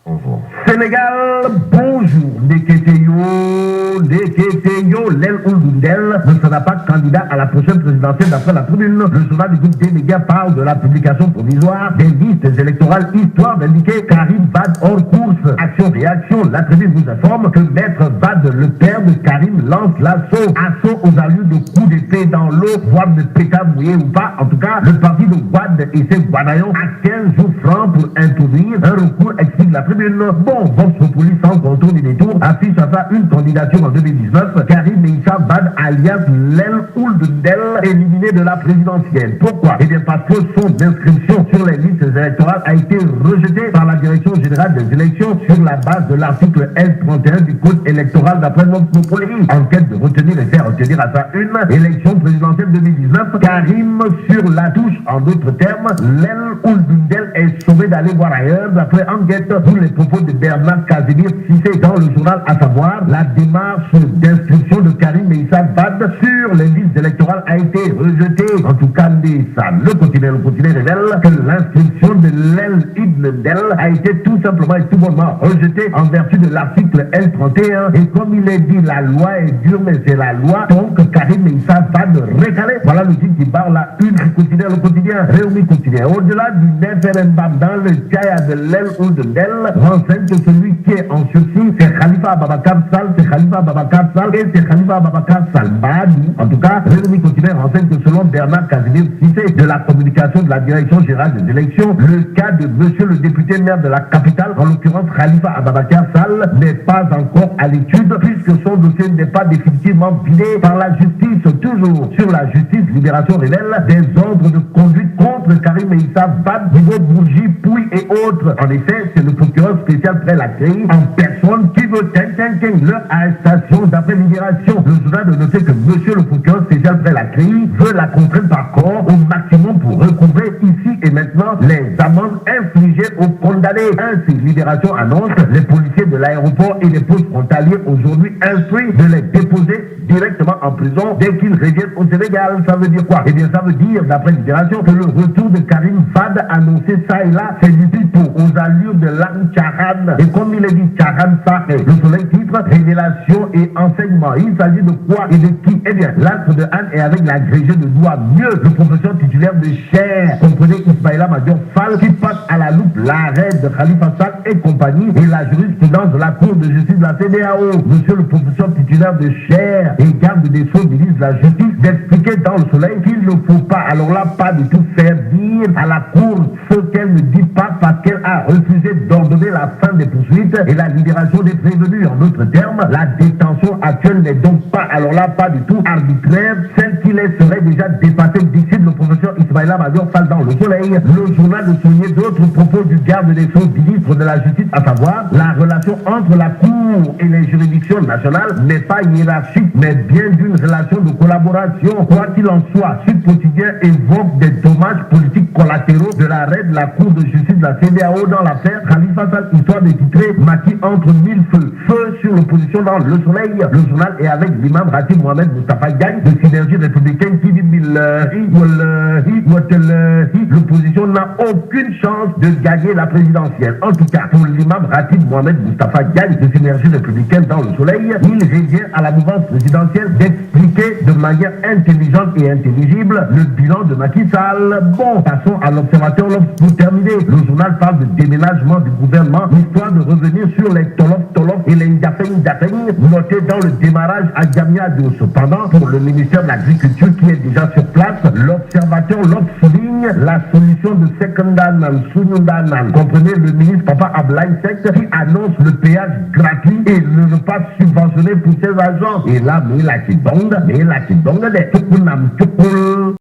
Bonjour. Sénégal, bonjour. Neketeyo, Lel Oulundel ne sera pas candidat à la prochaine présidentielle d'après la Tribune. Le journal du groupe des médias parle de la publication provisoire des listes électorales, histoire d'indiquer Karim Wade hors course. Action-réaction, la Tribune vous informe que Maître Wade, le père de Karim, lance l'assaut. Assaut aux allures de coups d'épée dans l'eau, voire de pétard mouillé ou pas. En tout cas, le parti de Wade et ses Wadaillons a 15 jours francs pour introduire un recours, explique la Tribune. Bon, Vox Populi sans contour ni détour affiche à ça une candidature en 2019. Karim Meïssa Wade alias Lel Oulundel éliminé de la présidentielle. Pourquoi? Eh bien parce que son inscription sur les listes électorales a été rejetée par la Direction générale des élections sur la base de l'article L31 du Code électoral d'après Vox Populi. En quête de retenir et faire retenir à ça une élection présidentielle 2019, Karim sur la touche. En d'autres termes, Lel Oulundel est sauvé d'aller voir ailleurs d'après enquête pour les propos de Bernard Casimir Cissé dans le journal, à savoir la démarche d'inscription de Karim Meïssa Wade sur les listes électorales a été rejetée. En tout cas, le quotidien révèle que l'inscription de Lel Oulundel a été tout simplement et tout bonnement rejetée en vertu de l'article L31. Et comme il est dit, la loi est dure, mais c'est la loi. Donc, Karim Meïssa Wade récalé. Voilà le titre qui barre la une du quotidien, le quotidien, Réumi quotidien. Au-delà du référendum dans le cas de Lel Oulundel, renseigne que celui qui est en sursis, c'est Khalifa Ababakar Sall, et c'est Khalifa Ababakar Sall Mahdi. En tout cas, Réumi quotidien renseigne que selon Bernard Casimir Cissé de la communication de la Direction générale des élections, le cas de monsieur le député maire de la capitale, en l'occurrence Khalifa Ababakar Sall, n'est pas encore à l'étude puisque son dossier n'est pas définitivement vidé par la justice. Toujours sur la justice, Libération révèle des ordres de conduite contre Karim Meïssa Wade, Bibo Bourgi, Pouy et autres. En effet, c'est le procureur spécial près la CRI en personne qui veut leur arrestation d'après Libération. Le journal de noter que monsieur le procureur spécial près la CRI veut la contraindre par corps au maximum pour recouvrer ici et maintenant les amendes infligées aux condamnés. Ainsi, Libération annonce les policiers de l'aéroport et les postes frontaliers aujourd'hui instruits de les déposer directement en prison dès qu'ils reviennent au Sénégal. Ça veut dire quoi? Eh bien, ça veut dire, d'après Libération, que le retour de Karim Wade annoncé ça et là, c'est du type aux allures de l'âme Tcharan. Et comme il est dit Tcharan Saré, le soleil titre révélation et enseignement. Il s'agit de quoi et de qui? Eh bien, l'âtre de Anne est avec l'agrégé de Doua. Mieux, le professeur titulaire de chair. Comprenez Ismaïla Madior Fall qui passe à la loupe l'arrêt de Khalifa Sall et compagnie et la jurisprudence de la Cour de justice de la CEDEAO. Monsieur le professeur titulaire de chair et garde des Sceaux, ministre de la Justice, d'expliquer dans le soleil qu'il ne faut pas, alors là, pas du tout faire dire à la Cour ce qu'elle ne dit pas parce qu'elle a refusé d'ordonner la fin des poursuites et la libération des prévenus. En d'autres termes, la détention actuelle n'est donc pas, alors là, pas du tout arbitraire. Celle qui les serait déjà dépassée, d'ici le professeur Ismaïla Madior Fall dans le soleil. Le journal de souligner d'autres propos du garde des Sceaux, ministre de la Justice, à savoir la relation entre la Cour et les juridictions nationales n'est pas hiérarchique, mais bien d'une relation de collaboration. Quoi qu'il en soit, Sud Quotidien évoque des dommages politiques collatéraux de l'arrêt de la Cour de justice de la CEDEAO dans l'affaire Khalifa Sall, histoire de titrer Macky entre mille feux. Feu sur l'opposition dans le soleil. Le journal est avec l'imam Ratib Mohamed Moustapha Gagne de Synergie républicaine qui dit l'opposition n'a aucune chance de gagner la présidentielle. En tout cas, pour l'imam Ratib Mohamed Moustapha Gagne de Synergie républicaine dans le soleil, il revient à la mouvance présidentielle d'expliquer de manière intelligente et intelligible le bilan de Macky Sall. Bon, passons à l'observateur pour terminer. Le journal parle de déménagement du gouvernement, histoire de revenir sur les tolof et les Ndafeng notés dans le démarrage à Diamniadio. Cependant, pour le ministère de l'Agriculture qui est déjà sur place, l'observateur souligne la solution de Sekundanan, Sunyundanan. Comprenez le ministre Papa Ablaï Sek qui annonce le péage gratuit et ne pas subventionné pour ses agents. Et là, mais la qui donne,